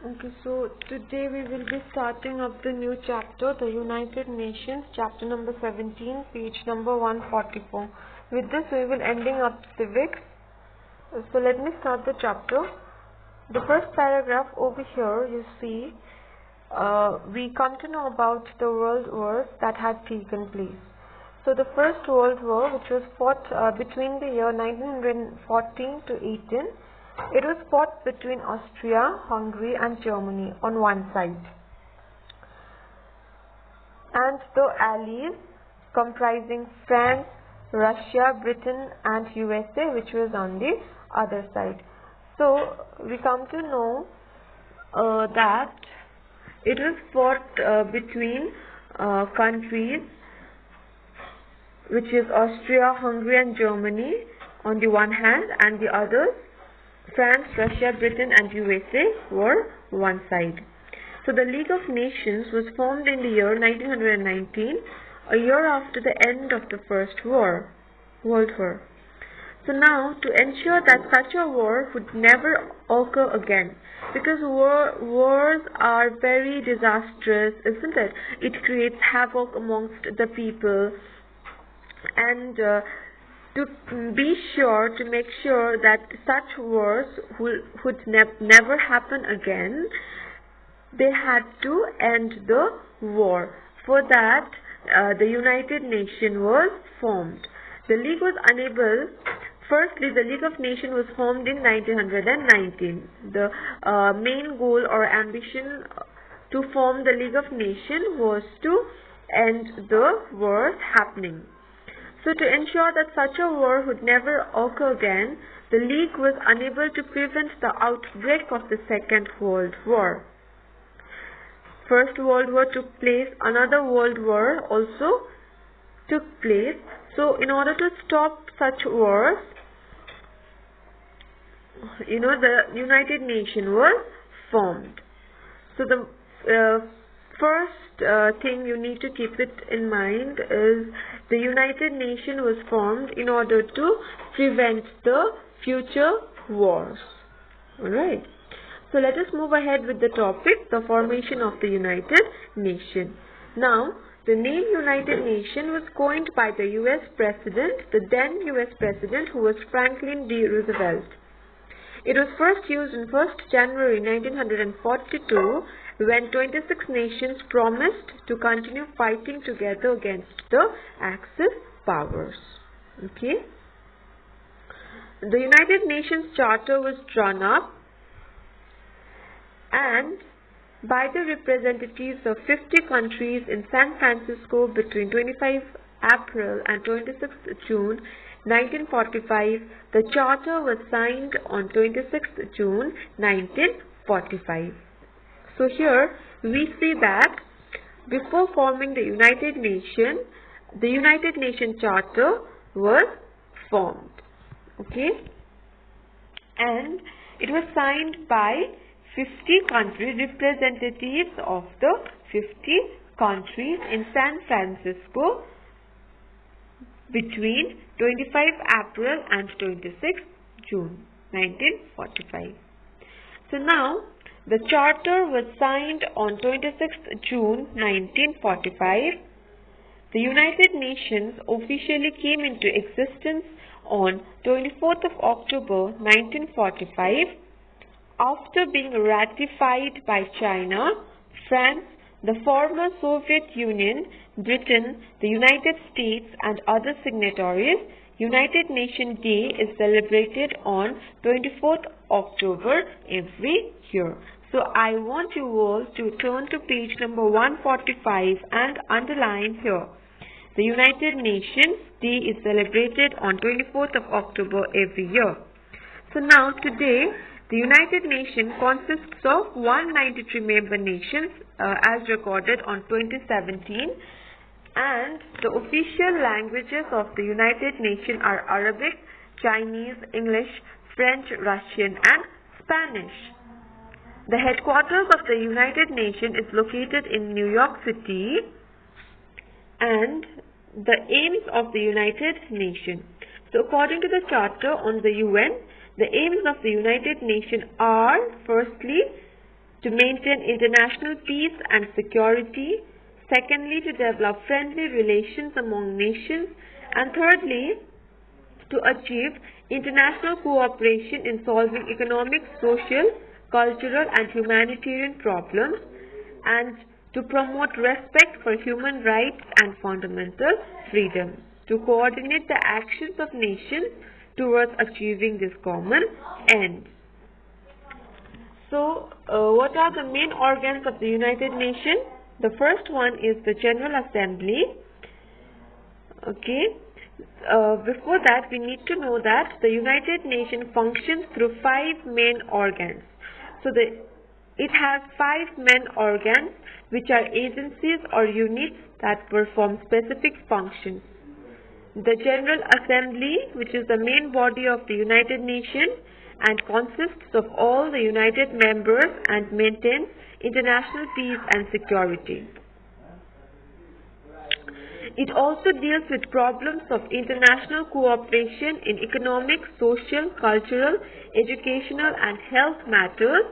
Okay, so today we will be starting up the new chapter, the United Nations, chapter number 17, page number 144. With this we will ending up civics. So let me start the chapter. The first paragraph over here, you see, we come to know about the world wars that had taken place. So the First World War, which was fought between the year 1914 to 18, it was fought between Austria, Hungary and Germany on one side, and the Allies comprising France, Russia, Britain and USA, which was on the other side. So we come to know that it was fought between countries which is Austria, Hungary and Germany on the one hand, and the others France, Russia, Britain and USA were one side. So the League of Nations was formed in the year 1919, a year after the end of the First World War. So now, to ensure that such a war would never occur again, because wars are very disastrous, isn't it? It creates havoc amongst the people, and to make sure that such wars would never happen again, they had to end the war. For that, the United Nations was formed. The League was unable. Firstly, the League of Nations was formed in 1919. The main goal or ambition to form the League of Nations was to end the wars happening. So to ensure that such a war would never occur again, the League was unable to prevent the outbreak of the Second World War. First World War took place, another World War also took place. So in order to stop such wars, the United Nations was formed. So the first thing you need to keep it in mind is the United Nations was formed in order to prevent the future wars. Alright. So let us move ahead with the topic, the formation of the United Nations. Now, the name United Nations was coined by the US President, the then US President, who was Franklin D. Roosevelt. It was first used on 1st January 1942 when 26 nations promised to continue fighting together against the Axis powers. Okay. The United Nations Charter was drawn up and by the representatives of 50 countries in San Francisco between 25 April and 26 June 1945. The charter was signed on 26 June 1945. So here we see that before forming the United Nations Charter was formed. Okay, and it was signed by 50 countries, representatives of the 50 countries in San Francisco between 25 April and 26 June 1945. So now the charter was signed on 26 June 1945. The United Nations officially came into existence on 24th of October 1945 after being ratified by China, France, the former Soviet Union, Britain, the United States and other signatories. United Nations Day is celebrated on 24th October every year. So I want you all to turn to page number 145 and underline here. The United Nations Day is celebrated on 24th of October every year. So now today, the United Nations consists of 193 member nations as recorded on 2017, and the official languages of the United Nations are Arabic, Chinese, English, French, Russian and Spanish. The headquarters of the United Nations is located in New York City, and the aims of the United Nations. So according to the Charter on the UN, the aims of the United Nations are, firstly, to maintain international peace and security. Secondly, to develop friendly relations among nations. And thirdly, to achieve international cooperation in solving economic, social, cultural and humanitarian problems, and to promote respect for human rights and fundamental freedoms, to coordinate the actions of nations towards achieving this common end. So, what are the main organs of the United Nations? The first one is the General Assembly. Okay. Before that, we need to know that the United Nations functions through 5 main organs. So, it has 5 main organs, which are agencies or units that perform specific functions. The General Assembly, which is the main body of the United Nations and consists of all the United members and maintains international peace and security. It also deals with problems of international cooperation in economic, social, cultural, educational and health matters,